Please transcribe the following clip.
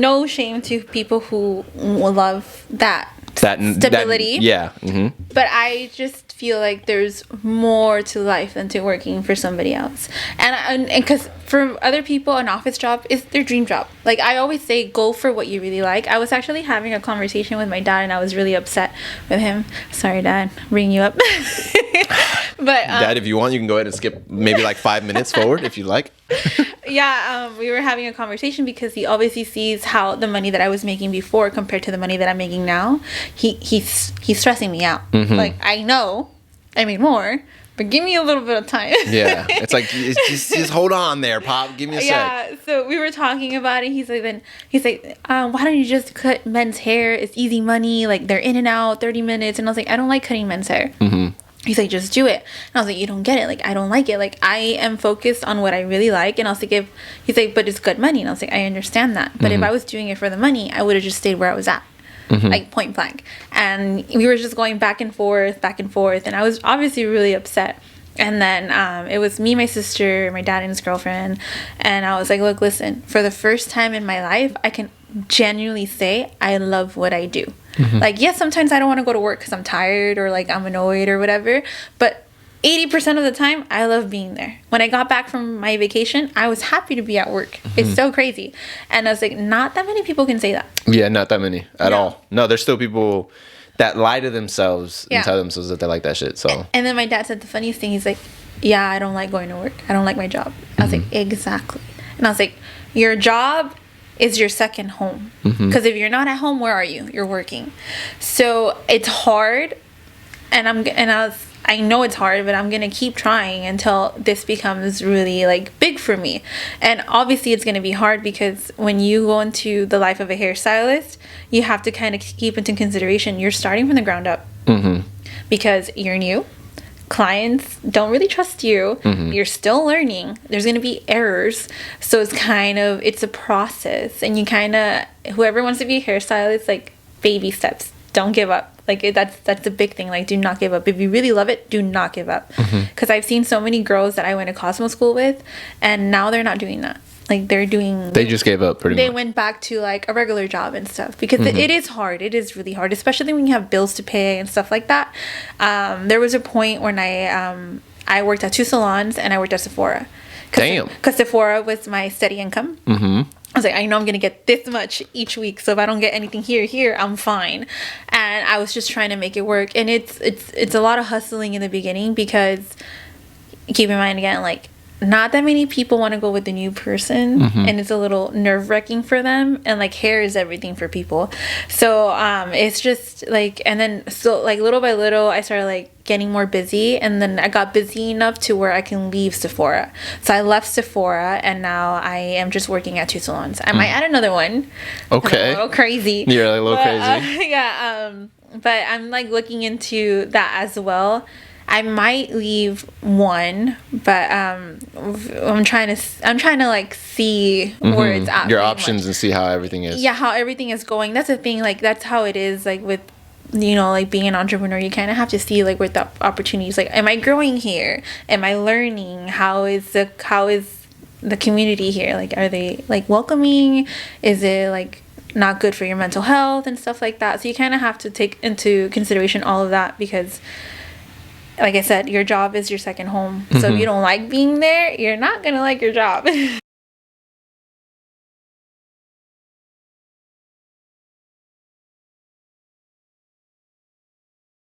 no shame to people who love that stability. Yeah. But I just feel like there's more to life than to working for somebody else. And because for other people, an office job is their dream job. Like, I always say, go for what you really like. I was actually having a conversation with my dad, and I was really upset with him. Sorry, Dad, bringing you up. But Dad, if you want, you can go ahead and skip maybe like 5 minutes forward if you like. We were having a conversation because he obviously sees how the money that I was making before compared to the money that I'm making now. He's stressing me out. Like, I know I made more, but give me a little bit of time. Yeah, it's like just hold on there, Pop. Give me a sec. Yeah, so we were talking about it. He's like, why don't you just cut men's hair? It's easy money. Like, they're in and out 30 minutes. And I was like, I don't like cutting men's hair. He's like, just do it. And I was like, you don't get it. Like, I don't like it. Like, I am focused on what I really like. And I was like, he's like, but it's good money. And I was like, I understand that. But if I was doing it for the money, I would have just stayed where I was at. Like, point blank. And we were just going back and forth. And I was obviously really upset. And then it was me, my sister, my dad, and his girlfriend. And I was like, look, listen, for the first time in my life, I can genuinely say I love what I do. Like, yes, sometimes I don't want to go to work because I'm tired or like I'm annoyed or whatever. But 80% of the time, I love being there. When I got back from my vacation, I was happy to be at work. It's so crazy. And I was like, not that many people can say that. Yeah, not that many at all. No, there's still people that lie to themselves and tell themselves that they like that shit. So. And then my dad said the funniest thing. He's like, yeah, I don't like going to work. I don't like my job. I was like, exactly. And I was like, your job is your second home. Because if you're not at home, where are you? You're working. So it's hard. I know it's hard, but I'm going to keep trying until this becomes really like big for me. And obviously it's going to be hard because when you go into the life of a hairstylist, you have to kind of keep into consideration you're starting from the ground up. Because you're new. Clients don't trust you. You're still learning. There's going to be errors. So it's a process. And you whoever wants to be a hairstylist, like, baby steps. Don't give up. Like, that's the big thing. Like, do not give up. If you really love it, do not give up. Because I've seen so many girls that I went to Cosmo school with, and now they're not doing that. Like, they just gave up pretty much. They went back to like a regular job and stuff because it is hard. It is really hard, especially when you have bills to pay and stuff like that. There was a point when I worked at 2 salons and I worked at Sephora. Damn. Because Sephora was my steady income. I was like, I know I'm going to get this much each week. So if I don't get anything here, I'm fine. And I was just trying to make it work. And it's a lot of hustling in the beginning because, keep in mind again, like, not that many people want to go with the new person, and it's a little nerve-wracking for them, and like, hair is everything for people. So it's just like, and then so like little by little I started like getting more busy, and then I got busy enough to where I can leave Sephora. So I left Sephora, and now I am just working at 2 salons. I might add another one. Okay. A little crazy. You're like a little crazy. But I'm like looking into that as well. I might leave one, but I'm trying to like see where it's at. Your options and see how everything is. Yeah, how everything is going. That's the thing. Like, that's how it is. Like, with, like being an entrepreneur, you kind of have to see like where the opportunities. Like, am I growing here? Am I learning? How is the community here? Like, are they like welcoming? Is it like not good for your mental health and stuff like that? So you kind of have to take into consideration all of that because, like I said, your job is your second home. So if you don't like being there, you're not going to like your job.